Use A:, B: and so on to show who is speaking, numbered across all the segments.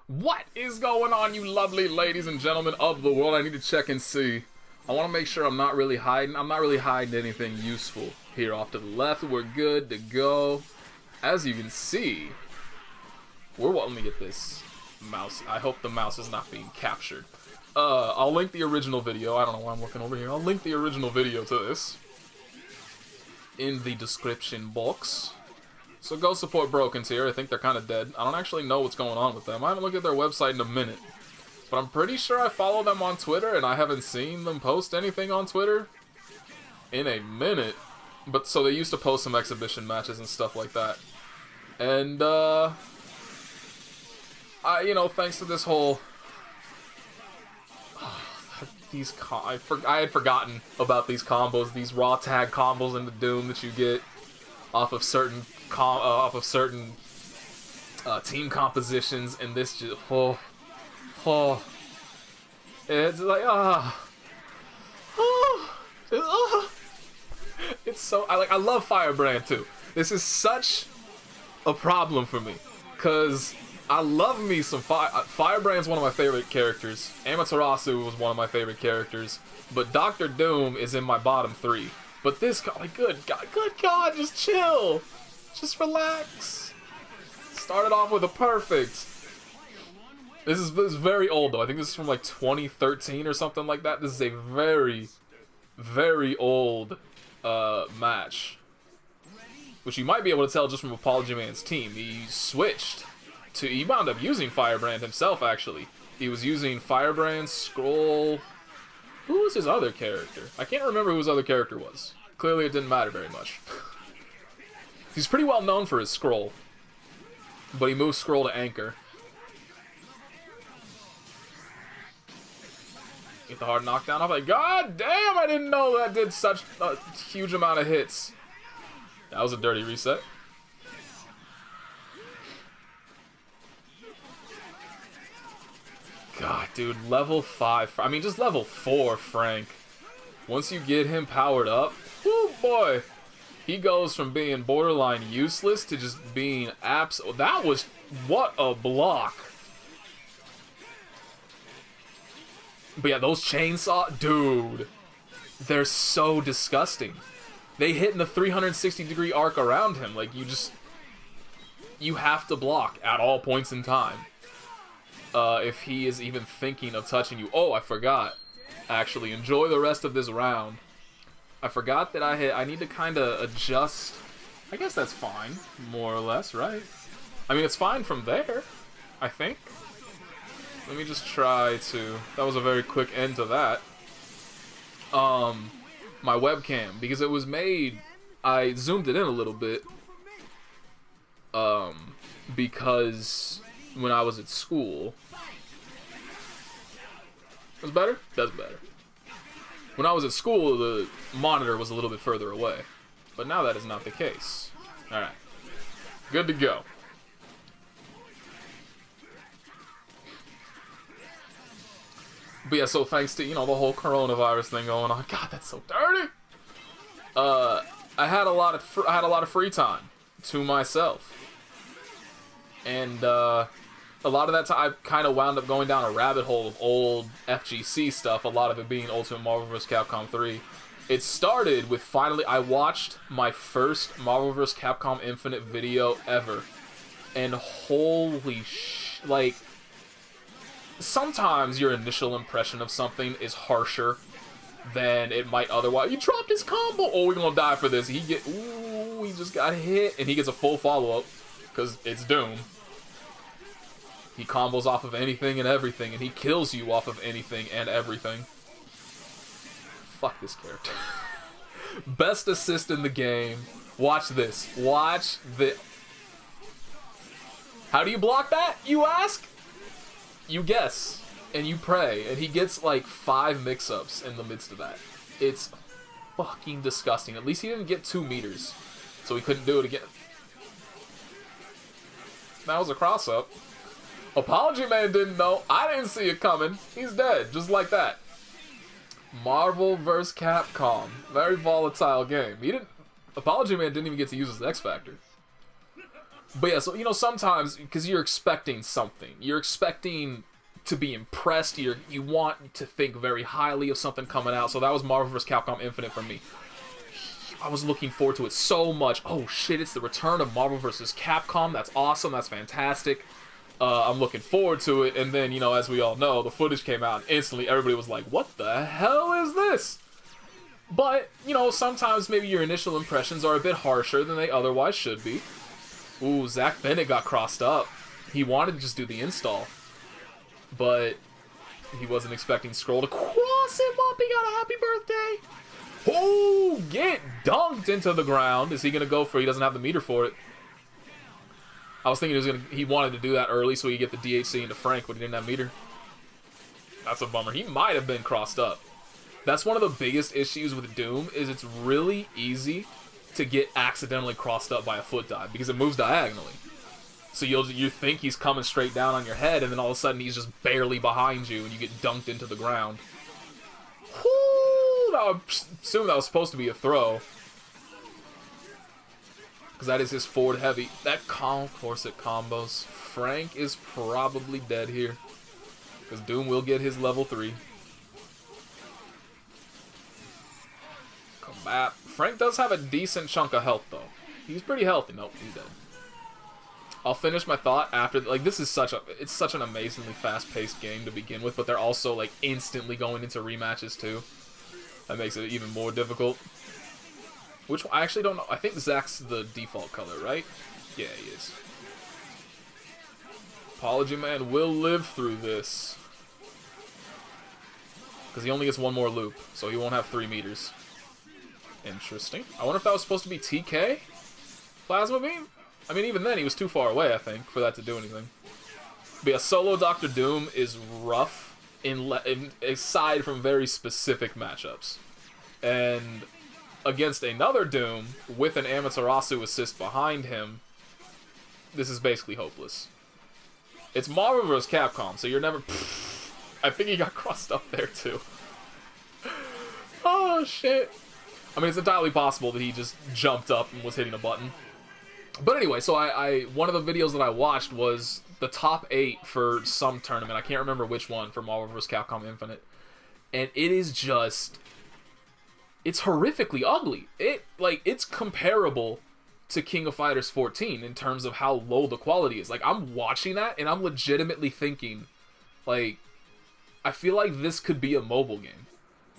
A: What is going on, you lovely ladies and gentlemen of the world? I need to check and see. I want to make sure I'm not really hiding. I'm not really hiding anything useful here off to the left. We're good to go. As you can see, let me get this mouse. I hope the mouse is not being captured. I'll link the original video. I don't know why I'm looking over here. I'll link the original video to this in the description box. So go support Broken Tier. I think they're kind of dead. I don't actually know what's going on with them. I haven't looked at their website in a minute. But I'm pretty sure I follow them on Twitter, and I haven't seen them post anything on Twitter in a minute. But so they used to post some exhibition matches and stuff like that. And thanks to this whole I had forgotten about these combos, these raw tag combos in the Doom that you get off of certain team compositions, and this just it's like it's so I love Firebrand too. This is such a problem for me because I love me some Firebrand's one of my favorite characters. Amaterasu was one of my favorite characters, but Dr. Doom is in my bottom 3. But this guy, good God, just chill. Just relax. Started off with a perfect. This is very old, though. I think this is from, 2013 or something like that. This is a very, very old match. Which you might be able to tell just from Apology Man's team. He switched to... He wound up using Firebrand himself, actually. He was using Firebrand, Scroll... Who was his other character? I can't remember who his other character was. Clearly it didn't matter very much. He's pretty well known for his Scroll. But he moved Scroll to Anchor. Get the hard knockdown off. God damn, I didn't know that did such a huge amount of hits. That was a dirty reset. God, dude, level 5. I mean, just level 4, Frank. Once you get him powered up, whoo, boy. He goes from being borderline useless to just being that was... What a block. But yeah, those chainsaw... Dude. They're so disgusting. They hit in the 360-degree arc around him. You have to block at all points in time. If he is even thinking of touching you. Oh, I forgot. Actually, enjoy the rest of this round. I forgot that I need to kind of adjust. I guess that's fine, more or less, right? I mean, it's fine from there, I think. Let me just try to... That was a very quick end to that. My webcam, because it was made... I zoomed it in a little bit. Because... when I was at school. That's better? That's better. When I was at school, the monitor was a little bit further away. But now that is not the case. Alright. Good to go. But yeah, so thanks to, the whole coronavirus thing going on. God, that's so dirty! I had a lot of free time to myself. And, a lot of that time, I kind of wound up going down a rabbit hole of old FGC stuff, a lot of it being Ultimate Marvel vs. Capcom 3. It started with I watched my first Marvel vs. Capcom Infinite video ever. And holy sometimes your initial impression of something is harsher than it might otherwise. He dropped his combo! Oh, we're gonna die for this. He just got hit, and he gets a full follow-up, because it's Doom. He combos off of anything and everything, and he kills you off of anything and everything. Fuck this character. Best assist in the game. Watch this. Watch this. How do you block that, you ask? You guess, and you pray, and he gets 5 mix-ups in the midst of that. It's fucking disgusting. At least he didn't get 2 meters, so he couldn't do it again. That was a cross-up. Apology Man didn't know. I didn't see it coming. He's dead, just like that. Marvel vs. Capcom. Very volatile game. Apology Man didn't even get to use his X Factor. But yeah, so, you know, sometimes, because you're expecting something. You're expecting to be impressed. You want to think very highly of something coming out. So that was Marvel vs. Capcom Infinite for me. I was looking forward to it so much. Oh shit, it's the return of Marvel vs. Capcom. That's awesome. That's fantastic. I'm looking forward to it. And then, you know, as we all know, the footage came out and instantly everybody was like, what the hell is this? But, you know, sometimes maybe your initial impressions are a bit harsher than they otherwise should be. Ooh, Zach Bennett got crossed up. He wanted to just do the install. But he wasn't expecting Scroll to cross him up. He got a happy birthday. Oh, get dunked into the ground. Is he going to go for it? He doesn't have the meter for it. I was thinking he wanted to do that early so he could get the DHC into Frank, but he didn't have meter. That's a bummer. He might have been crossed up. That's one of the biggest issues with Doom, is it's really easy to get accidentally crossed up by a foot dive because it moves diagonally. So you think he's coming straight down on your head, and then all of a sudden he's just barely behind you, and you get dunked into the ground. Whoo! I assume that was supposed to be a throw. Because that is his forward heavy. Of course it combos. Frank is probably dead here. Because Doom will get his level 3. Combat. Frank does have a decent chunk of health, though. He's pretty healthy. Nope, he's dead. I'll finish my thought after, like, this is it's such an amazingly fast-paced game to begin with, but they're also, like, instantly going into rematches, too. That makes it even more difficult. Which, I actually don't know. I think Zach's the default color, right? Yeah, he is. Apology Man will live through this. Because he only gets one more loop, so he won't have 3 meters. Interesting. I wonder if that was supposed to be TK? Plasma Beam? I mean, even then, he was too far away, I think, for that to do anything. But yeah, solo Dr. Doom is rough, aside from very specific matchups. And against another Doom, with an Amaterasu assist behind him, this is basically hopeless. It's Marvel vs. Capcom, so you're never... I think he got crossed up there, too. Oh, shit. I mean, it's entirely possible that he just jumped up and was hitting a button. But anyway, so one of the videos that I watched was the top 8 for some tournament. I can't remember which one for Marvel vs. Capcom Infinite. And it is just... It's horrifically ugly. It's comparable to King of Fighters 14 in terms of how low the quality is. Like, I'm watching that and I'm legitimately thinking, like, I feel like this could be a mobile game.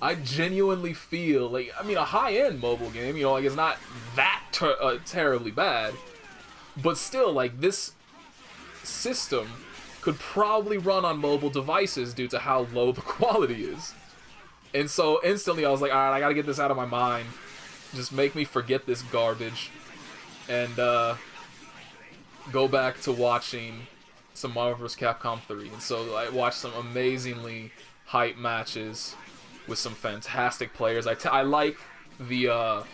A: I genuinely feel like, I mean, a high-end mobile game, you know, like, it's not that terribly bad, but still, like, this system could probably run on mobile devices due to how low the quality is. And so instantly I was like, alright, I gotta get this out of my mind. Just make me forget this garbage. And go back to watching some Marvel vs. Capcom 3. And so I watched some amazingly hype matches with some fantastic players. I like the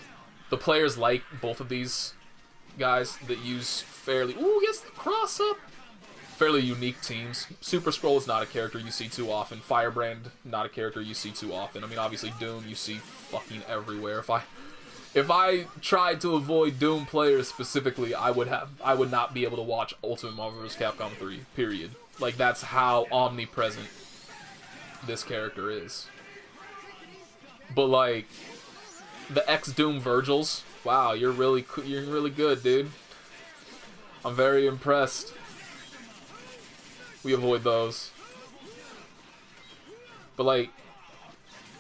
A: players like both of these guys that use fairly... Ooh, gets the cross up! Fairly unique teams. Super Scroll is not a character you see too often. Firebrand, not a character you see too often. I mean, obviously Doom you see fucking everywhere. If I tried to avoid Doom players specifically, I would not be able to watch Ultimate Marvel vs. Capcom 3, period. Like, that's how omnipresent this character is. But, like, the ex-Doom Virgils, wow, you're really good, dude. I'm very impressed. We avoid those. But, like,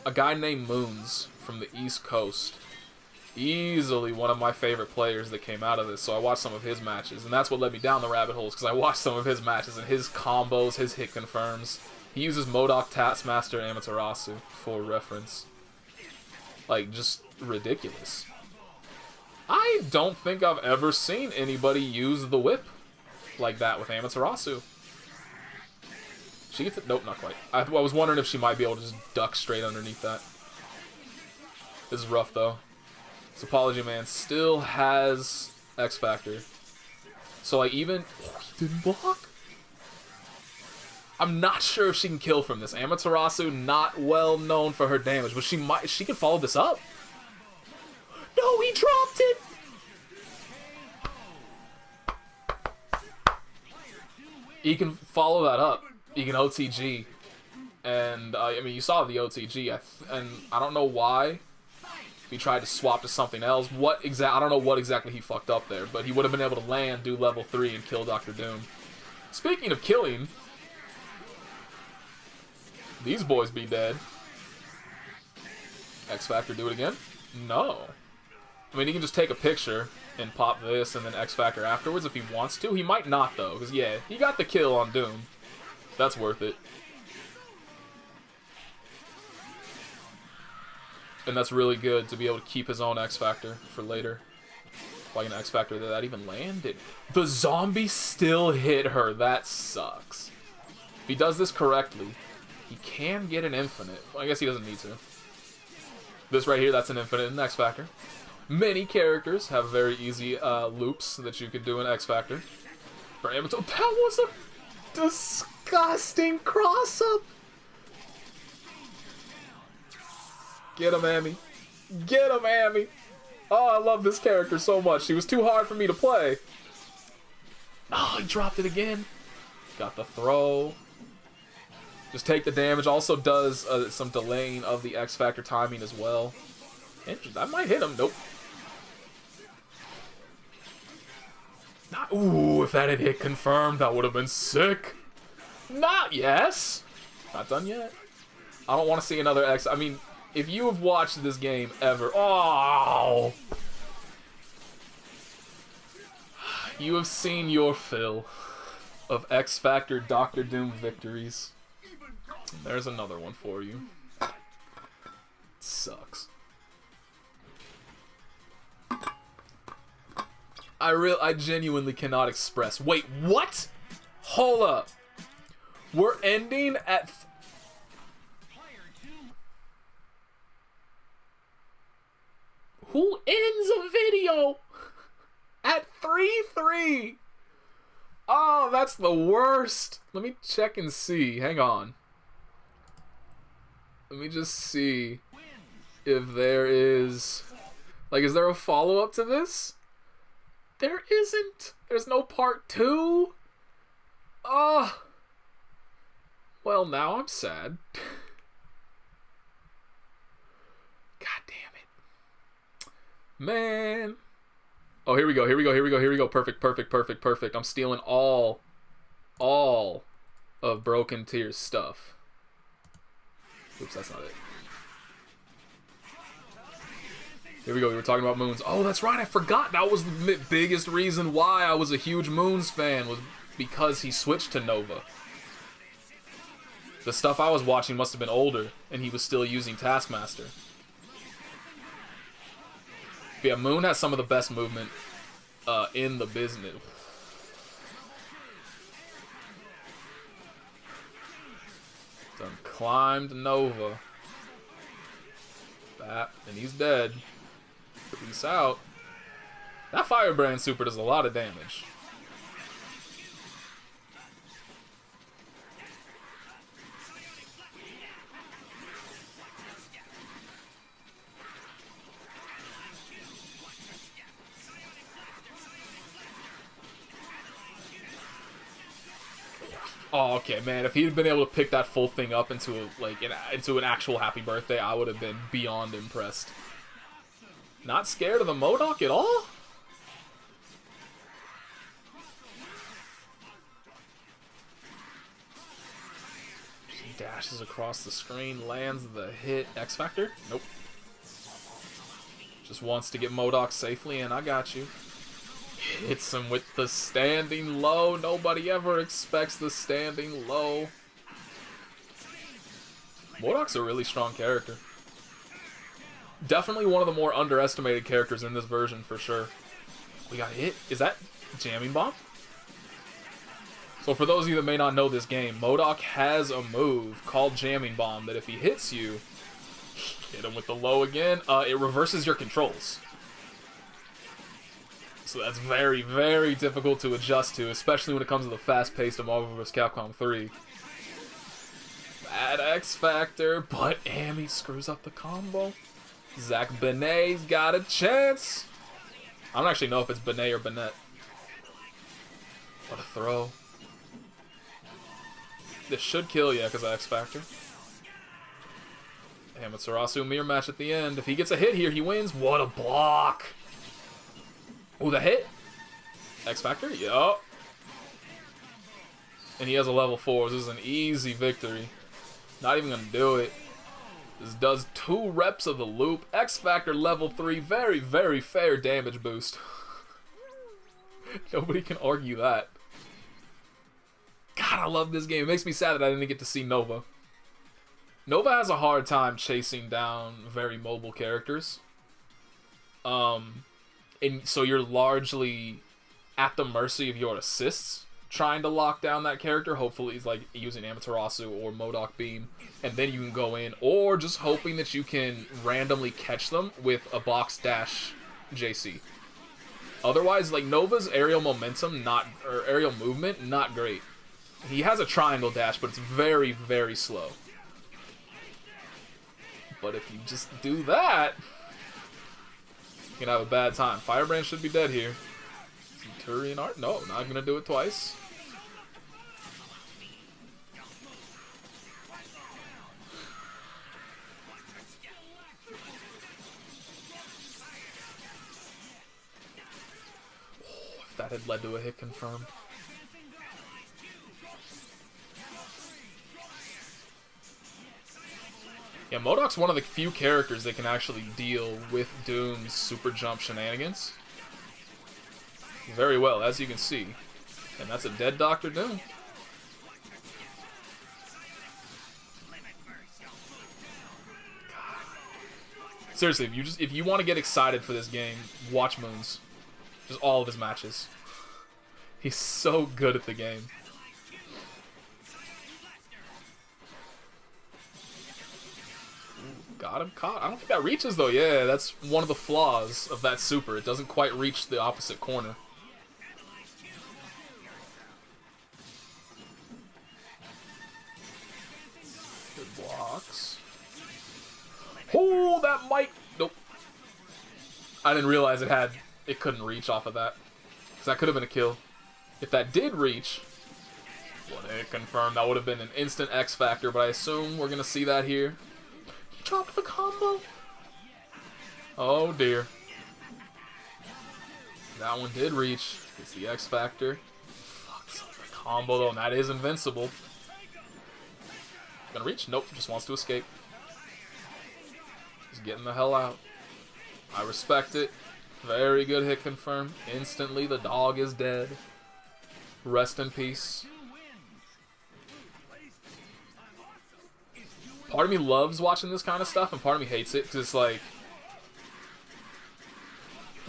A: a guy named Moons from the East Coast, easily one of my favorite players that came out of this. So I watched some of his matches, and that's what led me down the rabbit holes, because I watched some of his matches and his combos, his hit confirms. He uses MODOK Taskmaster Amaterasu for reference. Like, just ridiculous. I don't think I've ever seen anybody use the whip like that with Amaterasu. She gets it? Nope, not quite. I was wondering if she might be able to just duck straight underneath that. This is rough, though. This Apology Man still has X Factor. So, like, even... Oh, he didn't block? I'm not sure if she can kill from this. Amaterasu, not well known for her damage, but she can follow this up. No, he dropped it! he can follow that up. He can OTG. And, I mean, you saw the OTG, and I don't know why he tried to swap to something else. I don't know what exactly he fucked up there, but he would have been able to land, do level 3, and kill Dr. Doom. Speaking of killing, these boys be dead. X Factor do it again? No. I mean, he can just take a picture and pop this and then X Factor afterwards if he wants to. He might not, though, because, yeah, he got the kill on Doom. That's worth it. And that's really good to be able to keep his own X Factor for later. Like an X Factor that even landed. The zombie still hit her. That sucks. If he does this correctly, he can get an infinite. Well, I guess he doesn't need to. This right here, that's an infinite in X Factor. Many characters have very easy loops that you could do in X Factor. For Amato, that was a disgusting cross-up. Get him, Amy. Get him, Amy. Oh, I love this character so much. She was too hard for me to play. Oh, he dropped it again. Got the throw. Just take the damage. Also does some delaying of the X Factor timing as well. That might hit him. Nope. Ooh, if that had hit confirmed, that would have been sick. Not yes. Not done yet. I don't want to see another X. I mean, if you have watched this game ever, oh, you have seen your fill of X Factor Dr. Doom victories. There's another one for you. It sucks. I genuinely cannot express. Wait, what? Hold up. We're ending at... Who ends a video at 3-3? Oh, that's the worst. Let me check and see. Hang on. Let me just see if there is... Like, is there a follow-up to this? There isn't. There's no part 2. Oh. Well, now I'm sad. God damn it. Man. Oh, here we go. Here we go. Here we go. Here we go. Perfect, perfect, perfect, perfect. I'm stealing all of Broken Tears stuff. Oops, that's not it. Here we go, we were talking about Moons. Oh, that's right, I forgot. That was the biggest reason why I was a huge Moons fan, was because he switched to Nova. The stuff I was watching must have been older, and he was still using Taskmaster. But yeah, Moon has some of the best movement in the business. Done climbed Nova. That, and he's dead. Peace out. That Firebrand super does a lot of damage. Oh, okay, man. If he had been able to pick that full thing up into an actual happy birthday, I would have been beyond impressed. Not scared of the MODOK at all? He dashes across the screen, lands the hit. X Factor? Nope. Just wants to get MODOK safely, and I got you. Hits him with the standing low. Nobody ever expects the standing low. MODOK's a really strong character. Definitely one of the more underestimated characters in this version, for sure. We got hit. Is that Jamming Bomb? So for those of you that may not know this game, MODOK has a move called Jamming Bomb that if he hits you, hit him with the low again, it reverses your controls. So that's very, very difficult to adjust to, especially when it comes to the fast pace of Marvel vs. Capcom 3. Bad X Factor, but Amy screws up the combo. Zach Benet's got a chance. I don't actually know if it's Benet or Bennett. What a throw. This should kill, yeah, because of X Factor. Amaterasu mirror match at the end. If he gets a hit here, he wins. What a block! Oh, the hit? X Factor? Yup. And he has a level 4. This is an easy victory. Not even gonna do it. This does 2 reps of the loop. X Factor level 3. Very, very fair damage boost. Nobody can argue that. God, I love this game. It makes me sad that I didn't get to see Nova. Nova has a hard time chasing down very mobile characters. And so you're largely at the mercy of your assists trying to lock down that character. Hopefully he's like using Amaterasu or Modok Beam, and then you can go in, or just hoping that you can randomly catch them with a box dash JC. Otherwise, like, Nova's aerial momentum, or aerial movement, not great. He has a triangle dash, but it's very, very slow. But if you just do that, you're gonna have a bad time. Firebrand should be dead here. Centurion Art? No, not gonna do it twice. Oh, if that had led to a hit confirm. Yeah, Modok's one of the few characters that can actually deal with Doom's super jump shenanigans very well, as you can see. And that's a dead Dr. Doom. God. Seriously, if you want to get excited for this game, watch Moon's. Just all of his matches. He's so good at the game. Got him caught. I don't think that reaches, though. Yeah, that's one of the flaws of that super. It doesn't quite reach the opposite corner. Good blocks. Oh, that might... Nope. I didn't realize it couldn't reach off of that. Because that could have been a kill. If that did reach... What a confirm. That would have been an instant X Factor, but I assume we're going to see that here. Dropped the combo. Oh dear. That one did reach. It's the X Factor. Fuck, the combo though, and that is invincible. Gonna reach? Nope, just wants to escape. He's getting the hell out. I respect it. Very good hit confirm. Instantly, the dog is dead. Rest in peace. Part of me loves watching this kind of stuff, and part of me hates it, because it's like...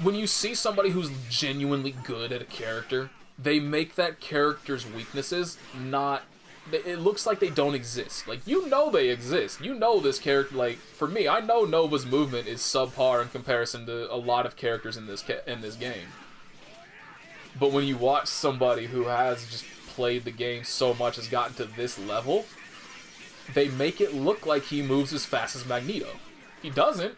A: When you see somebody who's genuinely good at a character, they make that character's weaknesses not... It looks like they don't exist. Like, you know they exist. You know this character, like, for me, I know Nova's movement is subpar in comparison to a lot of characters in this game. But when you watch somebody who has just played the game so much, has gotten to this level... They make it look like he moves as fast as Magneto. He doesn't.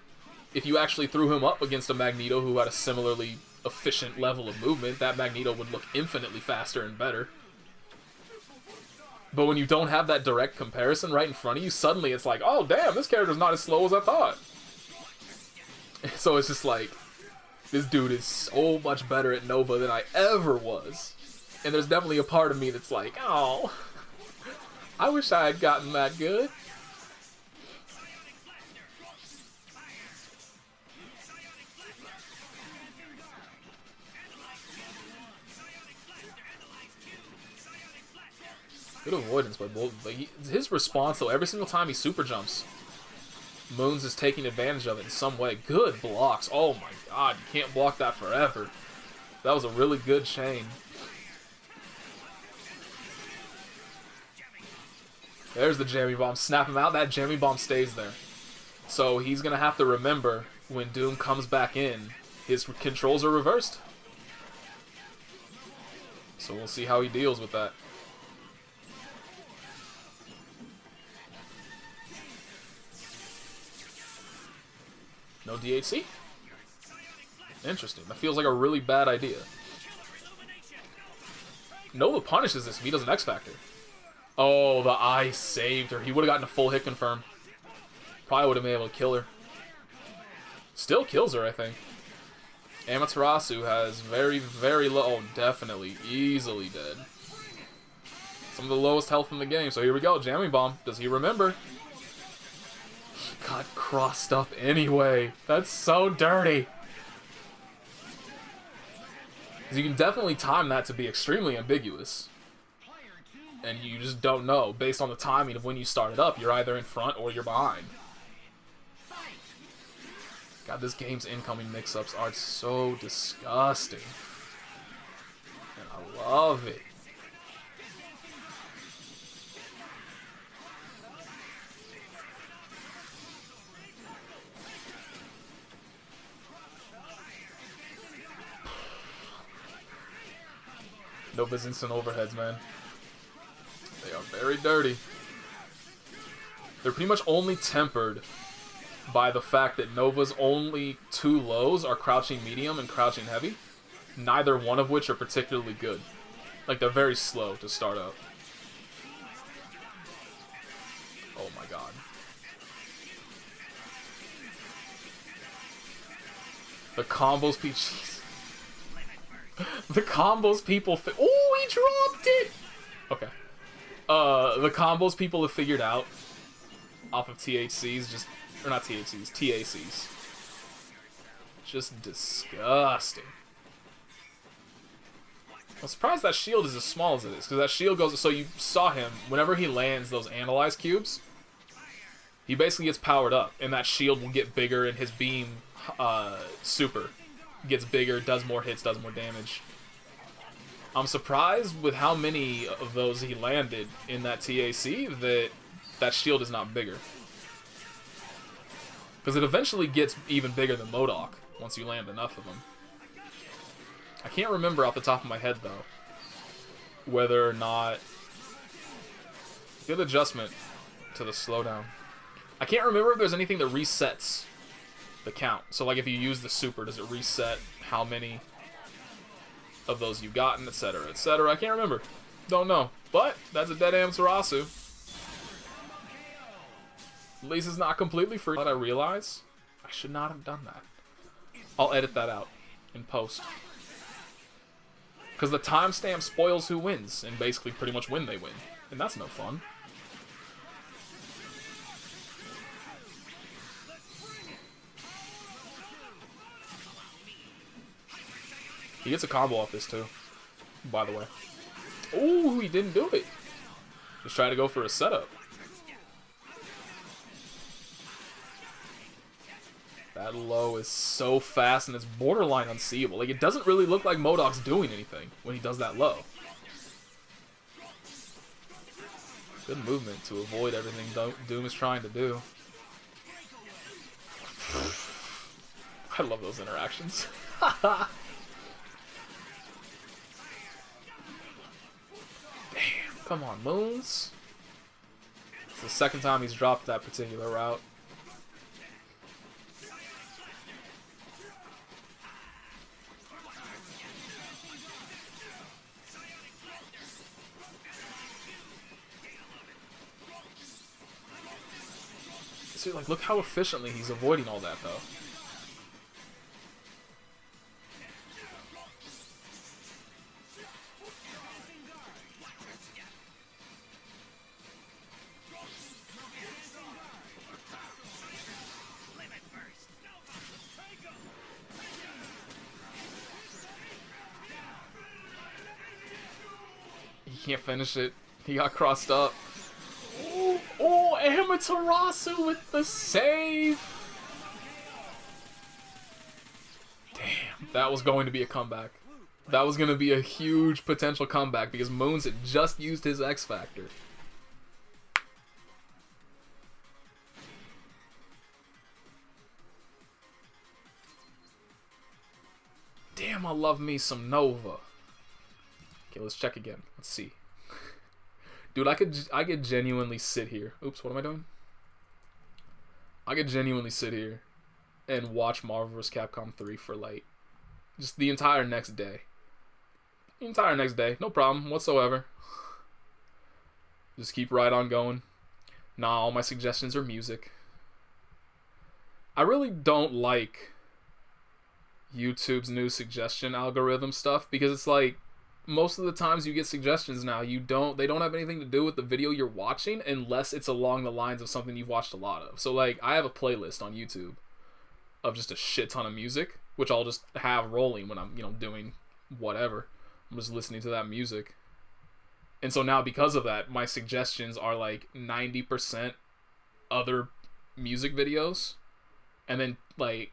A: If you actually threw him up against a Magneto who had a similarly efficient level of movement, that Magneto would look infinitely faster and better. But when you don't have that direct comparison right in front of you, suddenly it's like, oh damn, this character's not as slow as I thought. So it's just like, this dude is so much better at Nova than I ever was. And there's definitely a part of me that's like, oh... I wish I had gotten that good. Good avoidance by Bolton. But his response, though, every single time he super jumps, Moons is taking advantage of it in some way. Good blocks. Oh my god, you can't block that forever. That was a really good chain. There's the jammy bomb. Snap him out. That jammy bomb stays there. So he's going to have to remember when Doom comes back in, his controls are reversed. So we'll see how he deals with that. No DHC? Interesting. That feels like a really bad idea. Nova punishes this if he does an X Factor. Oh, the ice saved her. He would have gotten a full hit confirm. Probably would have been able to kill her. Still kills her, I think. Amaterasu has very, very low... Oh, definitely. Easily dead. Some of the lowest health in the game. So here we go. Jamming Bomb. Does he remember? He got crossed up anyway. That's so dirty. You can definitely time that to be extremely ambiguous. And you just don't know. Based on the timing of when you started up, you're either in front or you're behind. God, this game's incoming mix-ups are so disgusting. And I love it. Nova's instant overheads, man. They are very dirty. They're pretty much only tempered by the fact that Nova's only two lows are crouching medium and crouching heavy. Neither one of which are particularly good. Like, they're very slow to start up. Oh my god. The combos jeez. The combos people oh, he dropped it! Okay. The combos people have figured out off of THCs, just... Or not THCs, TACs. Just disgusting. I'm surprised that shield is as small as it is, because that shield goes... So you saw him, whenever he lands those Analyze cubes, he basically gets powered up, and that shield will get bigger, and his beam super gets bigger, does more hits, does more damage. I'm surprised with how many of those he landed in that TAC that that shield is not bigger. Because it eventually gets even bigger than MODOK once you land enough of them. I can't remember off the top of my head, though, whether or not... Good adjustment to the slowdown. I can't remember if there's anything that resets the count. So, like, if you use the super, does it reset how many of those you've gotten, etc., etc.? I can't remember. Don't know. But, that's a dead Amaterasu. At least it's not completely free. But I realize I should not have done that. I'll edit that out in post. Because the timestamp spoils who wins, and basically pretty much when they win. And that's no fun. He gets a combo off this too, by the way. Ooh, he didn't do it. Just try to go for a setup. That low is so fast and it's borderline unseeable. Like, it doesn't really look like MODOK's doing anything when he does that low. Good movement to avoid everything Doom is trying to do. I love those interactions. Damn, come on, Moons. It's the second time he's dropped that particular route. See, like, look how efficiently he's avoiding all that, though. He can't finish it. He got crossed up. Oh, Amaterasu with the save! Damn, that was going to be a comeback. That was going to be a huge potential comeback because Moons had just used his X Factor. Damn, I love me some Nova. Okay, let's check again. Let's see. Dude, I could genuinely sit here. Oops, what am I doing? I could genuinely sit here and watch Marvel vs. Capcom 3 for, like, just the entire next day. The entire next day. No problem whatsoever. Just keep right on going. Nah, all my suggestions are music. I really don't like YouTube's new suggestion algorithm stuff, because it's like most of the times you get suggestions now, they don't have anything to do with the video you're watching unless it's along the lines of something you've watched a lot of. So like I have a playlist on YouTube of just a shit ton of music, which I'll just have rolling when I'm, doing whatever. I'm just listening to that music. And so now because of that, my suggestions are like 90% other music videos, and then like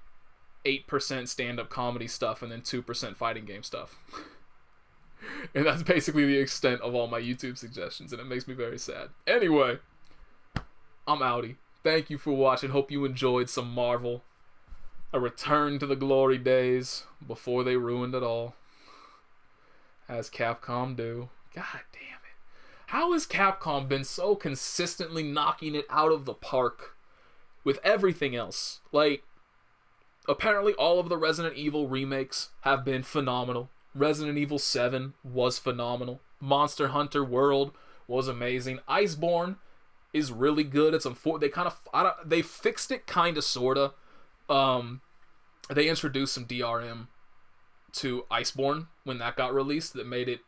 A: 8% stand-up comedy stuff, and then 2% fighting game stuff. And that's basically the extent of all my YouTube suggestions, and it makes me very sad. Anyway, I'm outie. Thank you for watching. Hope you enjoyed some Marvel. A return to the glory days before they ruined it all. As Capcom do. God damn it. How has Capcom been so consistently knocking it out of the park with everything else? Like, apparently all of the Resident Evil remakes have been phenomenal. Resident Evil 7 was phenomenal. Monster Hunter World was amazing. Iceborne is really good. They fixed it kind of sorta. They introduced some DRM to Iceborne when that got released that made it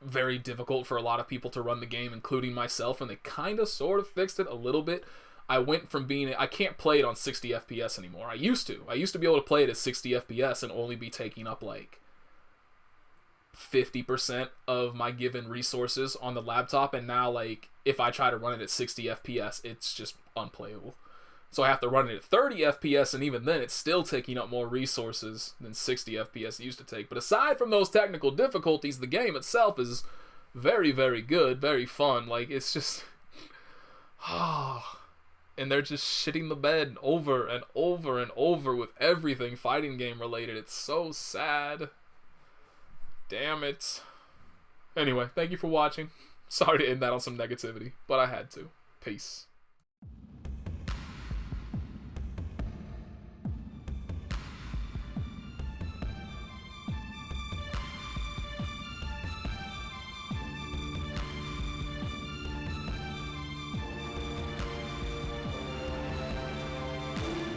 A: very difficult for a lot of people to run the game, including myself, and they kind of sort of fixed it a little bit. I went from I can't play it on 60 FPS anymore. I used to be able to play it at 60 FPS and only be taking up like 50% of my given resources on the laptop, and now like if I try to run it at 60 FPS, it's just unplayable. So I have to run it at 30 FPS, and even then it's still taking up more resources than 60 FPS used to take. But aside from those technical difficulties, the game itself is very, very good, very fun. Like, it's just and they're just shitting the bed over and over and over with everything fighting game related. It's so sad. Damn it. Anyway, thank you for watching. Sorry to end that on some negativity, but I had to. Peace.